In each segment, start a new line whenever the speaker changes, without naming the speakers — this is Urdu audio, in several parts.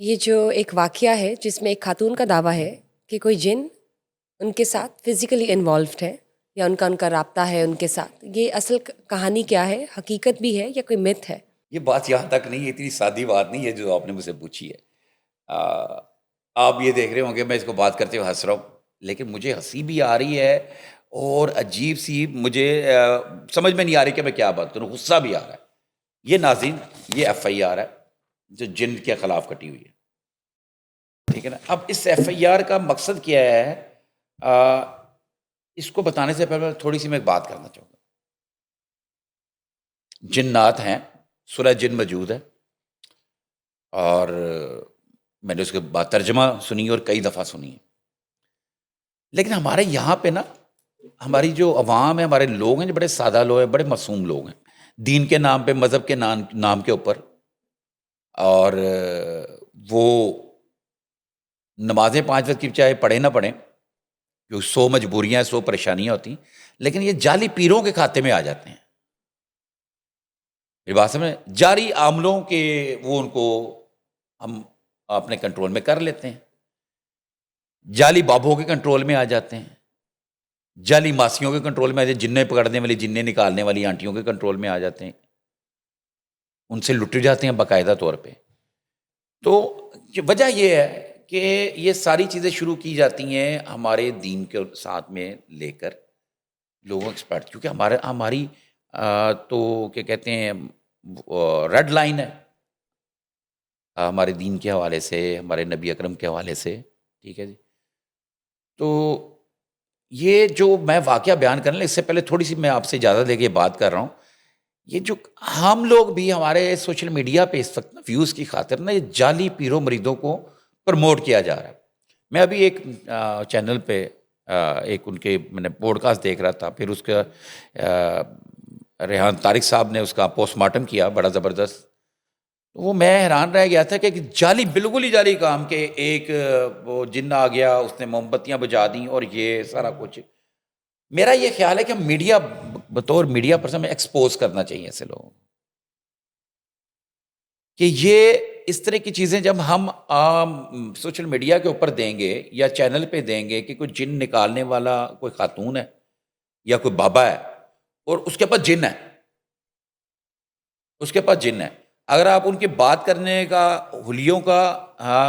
یہ جو ایک واقعہ ہے جس میں ایک خاتون کا دعویٰ ہے کہ کوئی جن ان کے ساتھ فزیکلی انوالوڈ ہے یا ان کا رابطہ ہے ان کے ساتھ، یہ اصل کہانی کیا ہے؟ حقیقت بھی ہے یا کوئی مت ہے؟
یہ بات یہاں تک نہیں ہے، اتنی سادی بات نہیں ہے جو آپ نے مجھ سے پوچھی ہے۔ آ، آپ یہ دیکھ رہے ہوں گے میں اس کو بات کرتے ہوئے ہنس رہا ہوں، لیکن مجھے ہنسی بھی آ رہی ہے اور عجیب سی مجھے سمجھ میں نہیں آ رہی کہ میں کیا بات کروں، غصہ بھی آ رہا ہے۔ یہ ناظرین، یہ ایف آئی آر ہے جو جن کے خلاف کٹی ہوئی ہے، ٹھیک ہے نا۔ اب اس ایف آئی آر کا مقصد کیا ہے؟ آ، اس کو بتانے سے پہلے تھوڑی سی میں ایک بات کرنا چاہوں گا۔ جنات ہیں، سورہ جن موجود ہے، اور میں نے اس کے بعد ترجمہ سنی اور کئی دفعہ سنی ہے، لیکن ہمارے یہاں پہ نا، ہماری جو عوام ہے، ہمارے لوگ ہیں جو بڑے سادہ لوگ ہیں، بڑے معصوم لوگ ہیں، دین کے نام پہ، مذہب کے نام کے اوپر، اور وہ نمازیں 5 وقت کی چاہے پڑھیں نہ پڑھیں، جو 100 مجبوریاں 100 پریشانیاں ہوتی ہیں، لیکن یہ جعلی پیروں کے کھاتے میں آ جاتے ہیں۔ میری بات سمجھ، جاری عاملوں کے وہ ان کو ہم اپنے کنٹرول میں کر لیتے ہیں، جعلی بابوں کے کنٹرول میں آ جاتے ہیں، جعلی ماسیوں کے کنٹرول میں آ جاتے ہیں، جنیں پکڑنے والی، جنیں نکالنے والی آنٹیوں کے کنٹرول میں آ جاتے ہیں، ان سے لٹے جاتے ہیں باقاعدہ طور پہ۔ تو وجہ یہ ہے کہ یہ ساری چیزیں شروع کی جاتی ہیں ہمارے دین کے ساتھ میں لے کر لوگوں ایکسپرٹ، کیونکہ ہماری تو کیا کہتے ہیں، ریڈ لائن ہے ہمارے دین کے حوالے سے، ہمارے نبی اکرم کے حوالے سے، ٹھیک ہے جی۔ تو یہ جو میں واقعہ بیان کرنے اس سے پہلے تھوڑی سی میں آپ سے اجازت لے کے بات کر رہا ہوں، یہ جو ہم لوگ بھی ہمارے سوشل میڈیا پہ اس وقت ویوز کی خاطر نا، یہ جعلی پیروں مریدوں کو پروموٹ کیا جا رہا ہے۔ میں ابھی ایک چینل پہ ایک ان کے میں نے پوڈ کاسٹ دیکھ رہا تھا، پھر اس کا ریحان طارق صاحب نے اس کا پوسٹ مارٹم کیا بڑا زبردست۔ وہ میں حیران رہ گیا تھا کہ جعلی، بالکل ہی جعلی کام، کہ ایک وہ جن آ گیا، اس نے موم بتیاں بجھا دیں اور یہ سارا کچھ۔ میرا یہ خیال ہے کہ میڈیا، بطور میڈیا پرسن میں ایکسپوز کرنا چاہیے ایسے لوگوں کو، کہ یہ اس طرح کی چیزیں جب ہم عام سوشل میڈیا کے اوپر دیں گے یا چینل پہ دیں گے کہ کوئی جن نکالنے والا کوئی خاتون ہے یا کوئی بابا ہے اور اس کے پاس جن ہے، اس کے پاس جن ہے، اگر آپ ان کے بات کرنے کا، حلیوں کا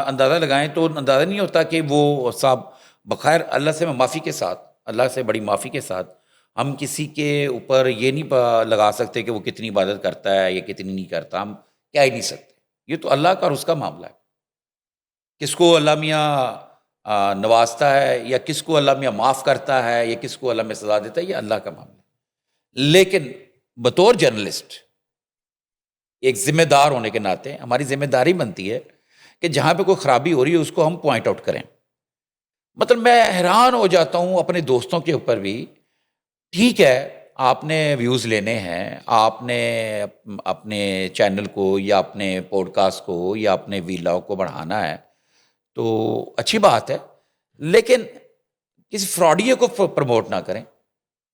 اندازہ لگائیں تو اندازہ نہیں ہوتا کہ وہ صاحب بخیر اللہ سے میں معافی کے ساتھ، اللہ سے بڑی معافی کے ساتھ ہم کسی کے اوپر یہ نہیں لگا سکتے کہ وہ کتنی عبادت کرتا ہے یا کتنی نہیں کرتا، ہم کہہ ہی نہیں سکتے۔ یہ تو اللہ کا اور اس کا معاملہ ہے، کس کو اللہ میاں نوازتا ہے یا کس کو اللہ میاں معاف کرتا ہے یا کس کو اللہ میں سزا دیتا ہے، یہ اللہ کا معاملہ ہے۔ لیکن بطور جرنلسٹ، ایک ذمہ دار ہونے کے ناطے ہماری ذمہ داری بنتی ہے کہ جہاں پہ کوئی خرابی ہو رہی ہے اس کو ہم پوائنٹ آؤٹ کریں۔ مطلب میں حیران ہو جاتا ہوں اپنے دوستوں کے اوپر بھی، ٹھیک ہے آپ نے ویوز لینے ہیں، آپ نے اپنے چینل کو یا اپنے پوڈ کاسٹ کو یا اپنے ویلاگ کو بڑھانا ہے تو اچھی بات ہے، لیکن کسی فراڈیے کو پروموٹ نہ کریں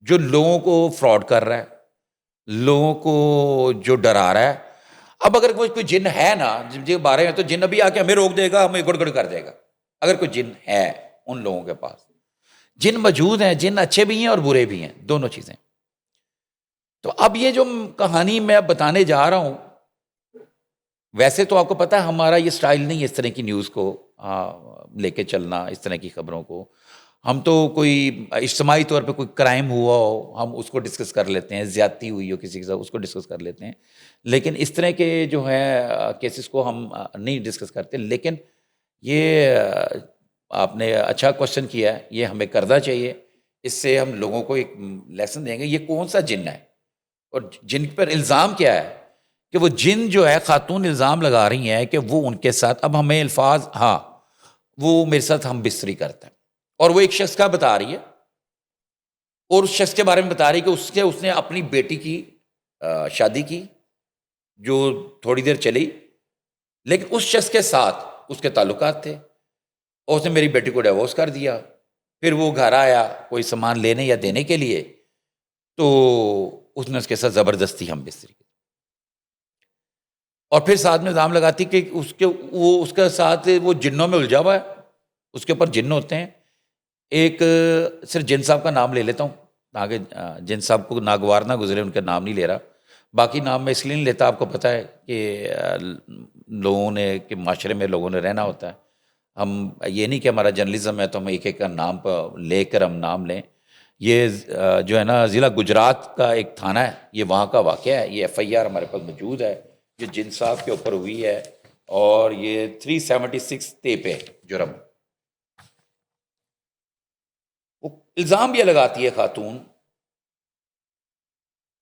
جو لوگوں کو فراڈ کر رہا ہے، لوگوں کو جو ڈرا رہا ہے۔ اب اگر کوئی جن ہے نا جن کے بارے میں، تو جن ابھی آ کے ہمیں روک دے گا، ہمیں گڑ گڑ کر دے گا۔ اگر کوئی جن ہے ان لوگوں کے پاس، جن موجود ہیں، جن اچھے بھی ہیں اور برے بھی ہیں، دونوں چیزیں۔ تو اب یہ جو کہانی میں اب بتانے جا رہا ہوں، ویسے تو آپ کو پتا ہے ہمارا یہ سٹائل نہیں ہے اس طرح کی نیوز کو لے کے چلنا، اس طرح کی خبروں کو۔ ہم تو کوئی اجتماعی طور پہ کوئی کرائم ہوا ہو ہم اس کو ڈسکس کر لیتے ہیں، زیادتی ہوئی ہو کسی کے ساتھ اس کو ڈسکس کر لیتے ہیں، لیکن اس طرح کے جو ہیں کیسز کو ہم نہیں ڈسکس کرتے۔ لیکن یہ آپ نے اچھا کوشچن کیا ہے، یہ ہمیں کرنا چاہیے، اس سے ہم لوگوں کو ایک لیسن دیں گے یہ کون سا جن ہے اور جن پر الزام کیا ہے، کہ وہ جن جو ہے خاتون الزام لگا رہی ہیں کہ وہ ان کے ساتھ، اب ہمیں الفاظ، ہاں وہ میرے ساتھ ہم بستری کرتا ہے، اور وہ ایک شخص کا بتا رہی ہے، اور اس شخص کے بارے میں بتا رہی ہے کہ اس نے اپنی بیٹی کی شادی کی جو تھوڑی دیر چلی، لیکن اس شخص کے ساتھ اس کے تعلقات تھے، اور اس نے میری بیٹی کو ڈیورس کر دیا۔ پھر وہ گھر آیا کوئی سامان لینے یا دینے کے لیے، تو اس نے اس کے ساتھ زبردستی ہم بستری کی۔ اور پھر ساتھ میں الزام لگاتی کہ اس کے ساتھ وہ جنوں میں الجھا ہوا ہے، اس کے اوپر جن ہوتے ہیں. ایک صرف جن صاحب کا نام لے لیتا ہوں تاکہ جن صاحب کو ناگوار نہ گزرے، ان کا نام نہیں لے رہا. باقی نام میں اس لیے نہیں لیتا، آپ کو پتہ ہے کہ لوگوں نے کہ معاشرے میں لوگوں نے رہنا ہوتا ہے. ہم یہ نہیں کہ ہمارا جرنلزم ہے تو ہم ایک ایک کا نام لے کر ہم نام لیں. یہ جو ہے نا ضلع گجرات کا ایک تھانہ ہے، یہ وہاں کا واقعہ ہے. یہ ایف آئی آر ہمارے پاس موجود ہے جو جن صاحب کے اوپر ہوئی ہے، اور یہ 376 پہ جرم. وہ الزام یہ لگاتی ہے خاتون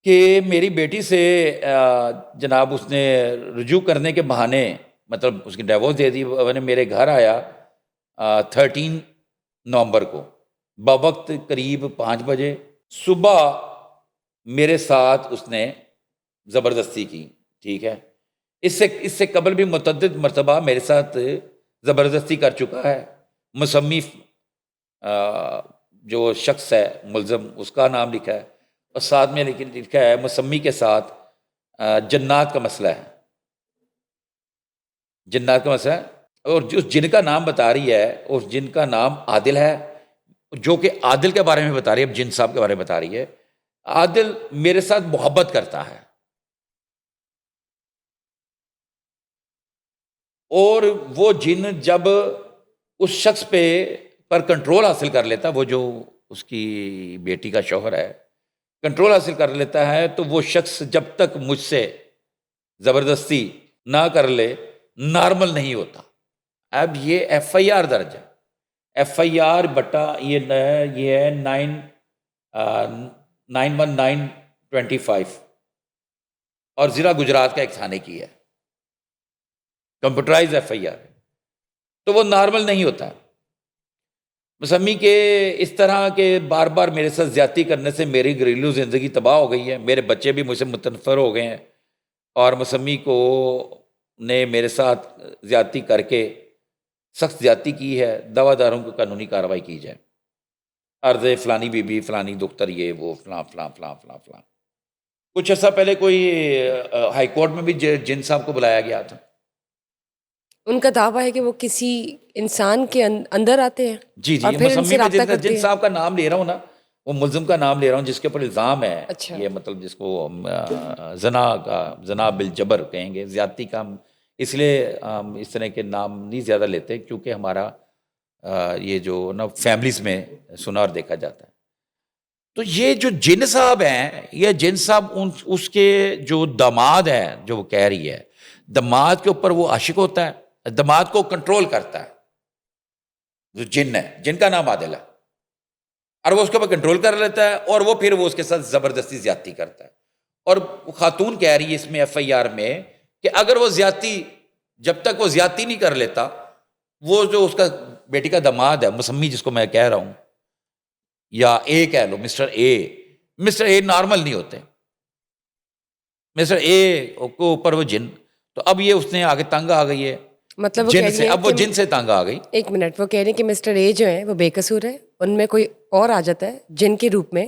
کہ میری بیٹی سے جناب اس نے رجوع کرنے کے بہانے، مطلب اس کی ڈیورس دے دی. وہ نے میرے گھر آیا 13 نومبر کو بوقت قریب 5 بجے صبح. میرے ساتھ اس نے زبردستی کی، ٹھیک ہے. اس سے قبل بھی متعدد مرتبہ میرے ساتھ زبردستی کر چکا ہے. مسمی جو شخص ہے ملزم، اس کا نام لکھا ہے، اور ساتھ میں لکھا ہے مسمی کے ساتھ جنات کا مسئلہ ہے. جنات کا مسئلہ ہے. اور جس جن کا نام بتا رہی ہے اس جن کا نام عادل ہے، جو کہ عادل کے بارے میں بتا رہی ہے. اب جن صاحب کے بارے میں بتا رہی ہے. عادل میرے ساتھ محبت کرتا ہے، اور وہ جن جب اس شخص پر کنٹرول حاصل کر لیتا، وہ جو اس کی بیٹی کا شوہر ہے کنٹرول حاصل کر لیتا ہے، تو وہ شخص جب تک مجھ سے زبردستی نہ کر لے نارمل نہیں ہوتا. اب یہ ایف آئی آر درج ہے. ایف آئی آر بٹا یہ ہے 919/25 اور ضلع گجرات کا ایک تھانے کی ہے، کمپیوٹرائز ایف آئی آر. تو وہ نارمل نہیں ہوتا. مسمی کے اس طرح کے بار بار میرے ساتھ زیادتی کرنے سے میری گھریلو زندگی تباہ ہو گئی ہے. میرے بچے بھی مجھ سے متنفر ہو گئے ہیں، اور مسمی کو نے میرے ساتھ زیادتی کر کے سخت زیادتی کی ہے. دوا داروں کو قانونی کارروائی کی جائے. عرض فلانی بی بی، فلانی دختر، یہ وہ فلاں فلاں فلاں فلاں فلاں. کچھ عرصہ پہلے کوئی ہائی کورٹ میں بھی جن صاحب کو بلایا گیا تھا.
ان کا دعویٰ ہے کہ وہ کسی انسان کے اندر آتے ہیں
جی
اور پھر ان سے
مسمی
رابطہ
میں
کرتے
جن
ہیں.
صاحب کا نام لے رہا ہوں نا، وہ ملزم کا نام لے رہا ہوں جس کے اوپر الزام ہے.
اچھا.
یہ مطلب جس کو زنا بالجبر کہیں گے، زیادتی کا. ہم اس لیے ہم اس طرح کے نام نہیں زیادہ لیتے، کیونکہ ہمارا یہ جو نا فیملیز میں سنا اور دیکھا جاتا ہے. تو یہ جو جن صاحب ہیں، یہ جن صاحب اس کے جو داماد ہیں، جو وہ کہہ رہی ہے داماد کے اوپر وہ عاشق ہوتا ہے، داماد کو کنٹرول کرتا ہے. جو جن ہے، جن کا نام عادل ہے، اور وہ اس کے اوپر کنٹرول کر لیتا ہے، اور وہ پھر وہ اس کے ساتھ زبردستی زیادتی کرتا ہے. اور خاتون کہہ رہی ہے اس میں ایف آئی آر میں کہ اگر وہ زیادتی، جب تک وہ زیادتی نہیں کر لیتا، وہ جو اس کا بیٹی کا داماد ہے مسمی جس کو میں کہہ رہا ہوں، یا اے کہہ لو، مسٹر اے نارمل نہیں ہوتے. مسٹر اے کو اوپر وہ جن. تو اب یہ اس نے آگے تنگ آ گئی ہے
مطلب وہ
جن
کہہ
سے.
رہی ہیں
اب وہ
کہ
جن سے تنگ آ گئی.
ایک منٹ، وہ کہہ رہے ہیں کہ مسٹر اے جو ہیں وہ بے قصور ہے، ان میں کوئی اور آ جاتا ہے جن کے روپ میں،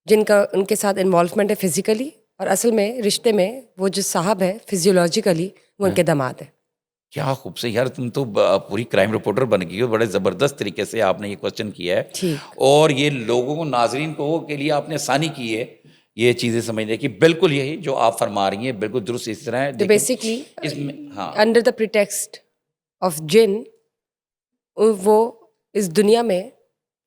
جن کا ان کے ساتھ انوالومنٹ ہے فزیکلی، اور اصل میں رشتے میں وہ جو صاحب ہے فزیولوجیکلی وہ ان کے داماد ہے.
کیا خوب سے یار، تم تو پوری کرائم رپورٹر بن گئی ہو. بڑے زبردست طریقے سے آپ نے یہ کوشچن کیا ہے،
ٹھیک.
اور یہ لوگوں کو، ناظرین کو کے لیے آپ نے آسانی کی ہے یہ چیزیں سمجھنے کی. بالکل یہی جو آپ فرما رہی ہیں بالکل درست اس طرح ہے.
تو بیسکلی
اس میں ہاں
انڈر دا پریٹیکسٹ آف جن وہ اس دنیا میں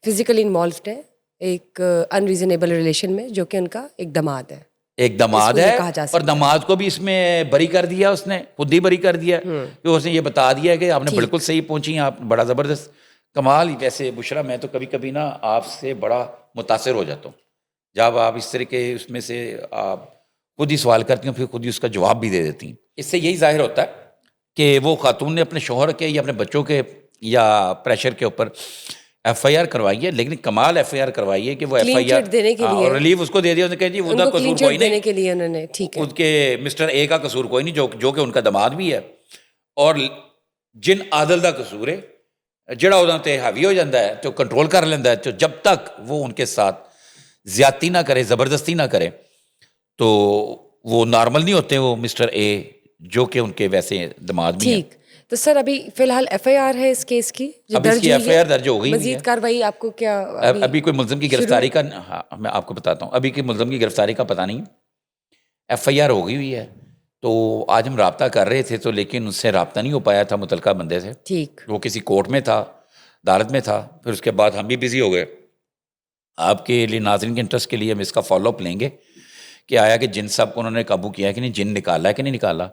فزیکلی انوالوڈ ہے ایک انریزنیبل ریلیشن میں، جو کہ ان کا ایک داماد ہے.
ایک داماد
اس کو یہ
ہے،
کہا جا
اور
سکتا ہے.
داماد کو بھی اس میں بری کر دیا. اس نے خود ہی بری کر دیا کہ اس نے یہ بتا دیا کہ آپ نے
ٹھیک.
بالکل صحیح پہنچی ہیں. آپ بڑا زبردست کمال. ویسے بشرا، میں تو کبھی کبھی نا آپ سے بڑا متاثر ہو جاتا ہوں جب آپ اس طرح کے اس میں سے آپ خود ہی سوال کرتی ہوں، پھر خود ہی اس کا جواب بھی دے دیتی ہیں. اس سے یہی ظاہر ہوتا ہے کہ وہ خاتون نے اپنے شوہر کے یا اپنے بچوں کے یا پریشر کے اوپر ایف آئی آر کروائی ہے. لیکن کمال ایف آئی آر کروائی ہے کہ وہ ایف
کلین
آئی آر
چٹ دینے کے لیے،
اور ریلیف اس کو دے دیا. انہوں نے کہا جی
ان
وہ
کو
قصور
کلین
کوئی
چٹ
نہیں،
دینے کے لیے انہوں نے ٹھیک ہے
ان کے مسٹر اے کا قصور کوئی نہیں، جو کہ ان کا داماد بھی ہے. اور جن عادل دا قصور ہے جڑا انہوں تے حاوی ہو جاتا ہے، تو کنٹرول کر لینا ہے. تو جب تک وہ ان کے ساتھ زیادتی نہ کرے، زبردستی نہ کرے، تو وہ نارمل نہیں ہوتے. وہ مسٹر اے جو کہ ان کے ویسے دماد بھی ہیں.
ٹھیک. تو سر ابھی فی الحال ایف آئی آر ہے اس کیس کی جو
اب اس
درج
کی
ہوئی
ایف آئی
ہے,
آر درج ہو گئی ہوئی ہے.
مزید کاروائی آپ کو کیا
ابھی کوئی ملزم کی گرفتاری کا, ہاں میں آپ کو بتاتا ہوں, ابھی کوئی ملزم کی گرفتاری کا پتہ نہیں. ایف آئی آر ہو گئی ہوئی ہے. تو آج ہم رابطہ کر رہے تھے تو لیکن اس سے رابطہ نہیں ہو پایا تھا متعلقہ بندے سے.
ٹھیک.
وہ کسی کورٹ میں تھا, عدالت میں تھا. پھر اس کے بعد ہم بھی بزی ہو گئے. آپ کے لیے ناظرین کے انٹرسٹ کے لیے ہم اس کا فالو اپ لیں گے کہ آیا کہ جن صاحب کو انہوں نے قابو کیا ہے کہ نہیں, جن نکالا ہے کہ نہیں نکالا,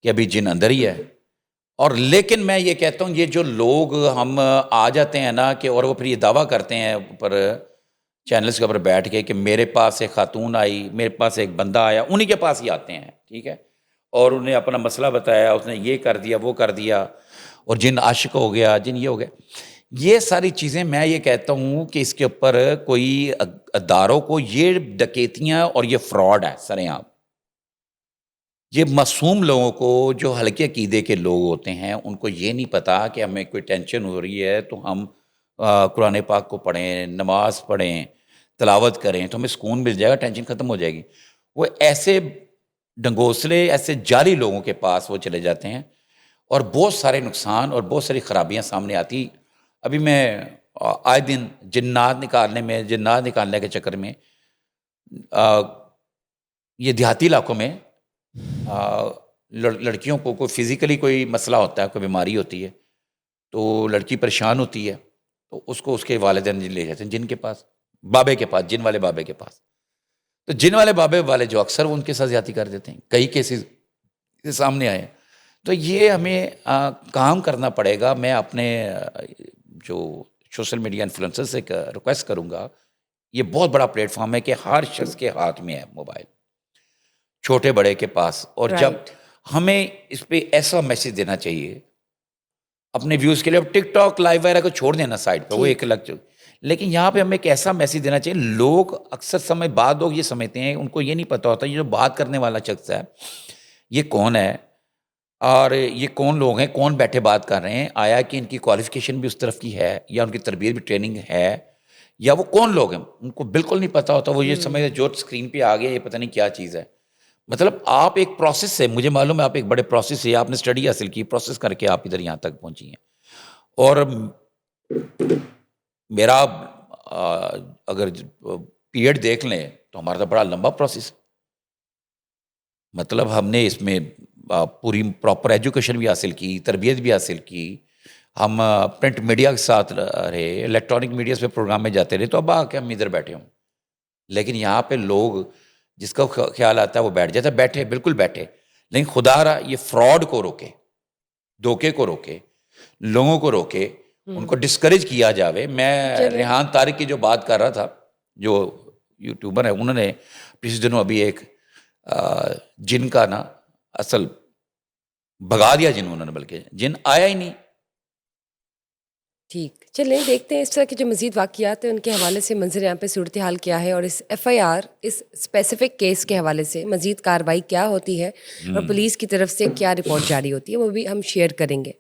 کہ ابھی جن اندر ہی ہے. اور لیکن میں یہ کہتا ہوں یہ جو لوگ ہم آ جاتے ہیں نا کہ اور وہ پھر یہ دعویٰ کرتے ہیں اوپر چینلز کے اوپر بیٹھ کے کہ میرے پاس ایک خاتون آئی, میرے پاس ایک بندہ آیا, انہی کے پاس ہی آتے ہیں, ٹھیک ہے, اور انہیں اپنا مسئلہ بتایا, اس نے یہ کر دیا وہ کر دیا, اور جن عاشق ہو گیا, جن یہ ہو گیا. یہ ساری چیزیں میں یہ کہتا ہوں کہ اس کے اوپر کوئی اداروں کو یہ ڈکیتیاں اور یہ فراڈ ہے سریں عام. یہ معصوم لوگوں کو جو ہلکے عقیدے کے لوگ ہوتے ہیں ان کو یہ نہیں پتا کہ ہمیں کوئی ٹینشن ہو رہی ہے تو ہم قرآن پاک کو پڑھیں, نماز پڑھیں, تلاوت کریں تو ہمیں سکون مل جائے گا, ٹینشن ختم ہو جائے گی. وہ ایسے ڈنگوسلے, ایسے جعلی لوگوں کے پاس وہ چلے جاتے ہیں اور بہت سارے نقصان اور بہت ساری خرابیاں سامنے آتی. ابھی میں آئے دن جنات نکالنے کے چکر میں یہ دیہاتی علاقوں میں لڑکیوں کو کوئی فزیکلی کوئی مسئلہ ہوتا ہے, کوئی بیماری ہوتی ہے تو لڑکی پریشان ہوتی ہے تو اس کو اس کے والدین لے جاتے ہیں جن کے پاس, بابے کے پاس, جن والے بابے کے پاس. تو جن والے بابے والے جو اکثر وہ ان کے ساتھ زیادتی کر دیتے ہیں. کئی کیسز سامنے آئے. تو یہ ہمیں کام کرنا پڑے گا. میں اپنے جو سوشل میڈیا انفلوئنسر سے ریکویسٹ کروں گا, یہ بہت بڑا پلیٹ فارم ہے کہ ہر شخص کے ہاتھ میں ہے موبائل, چھوٹے بڑے کے پاس. اور جب ہمیں اس پہ ایسا میسج دینا چاہیے اپنے ویوز کے لیے, اب ٹک ٹاک لائیو وغیرہ کو چھوڑ دینا سائڈ پہ, وہ ایک الگ, لیکن یہاں پہ ہمیں ایک ایسا میسج دینا چاہیے. لوگ اکثر سمے بعد لوگ یہ سمجھتے ہیں, ان کو یہ نہیں پتا ہوتا یہ جو بات کرنے والا شخص ہے یہ کون ہے اور یہ کون لوگ ہیں, کون بیٹھے بات کر رہے ہیں, آیا کہ ان کی کوالیفیکیشن بھی اس طرف کی ہے یا ان کی تربیت بھی ٹریننگ ہے, یا وہ کون لوگ ہیں ان کو بالکل نہیں پتا ہوتا. وہ یہ سمجھتے جو اسکرین پہ آ گیا یہ پتہ نہیں کیا چیز ہے. مطلب آپ ایک پروسیس سے, مجھے معلوم ہے آپ ایک بڑے پروسیس سے, آپ نے اسٹڈی حاصل کی, پروسیس کر کے آپ ادھر یہاں تک پہنچی ہیں. اور میرا اگر پیریڈ دیکھ لیں تو ہمارا تو بڑا لمبا پروسیس. مطلب ہم نے اس میں پوری پراپر ایجوکیشن بھی حاصل کی, تربیت بھی حاصل کی, ہم پرنٹ میڈیا کے ساتھ رہے, الیکٹرانک میڈیا پہ پروگرام میں جاتے رہے, تو اب آ کے ہم ادھر بیٹھے ہوں. لیکن یہاں پہ لوگ جس کا خیال آتا ہے وہ بیٹھ جاتا ہے, بیٹھے بالکل بیٹھے, لیکن خدا را یہ فراڈ کو روکے, دھوکے کو روکے, لوگوں کو روکے, ان کو ڈسکریج کیا جاوے. میں ریحان طارق کی جو بات کر رہا تھا, جو یوٹیوبر ہے, انہوں نے پچھلے دنوں ابھی ایک جن کا نا اصل بھگا دیا جن, انہوں نے بلکہ جن آیا ہی نہیں.
ٹھیک, چلیں دیکھتے ہیں اس طرح کے جو مزید واقعات ہیں ان کے حوالے سے منظر یہاں پہ صورتحال کیا ہے, اور اس ایف آئی آر, اس اسپیسیفک کیس کے حوالے سے مزید کارروائی کیا ہوتی ہے اور پولیس کی طرف سے کیا رپورٹ جاری ہوتی ہے, وہ بھی ہم شیئر کریں گے.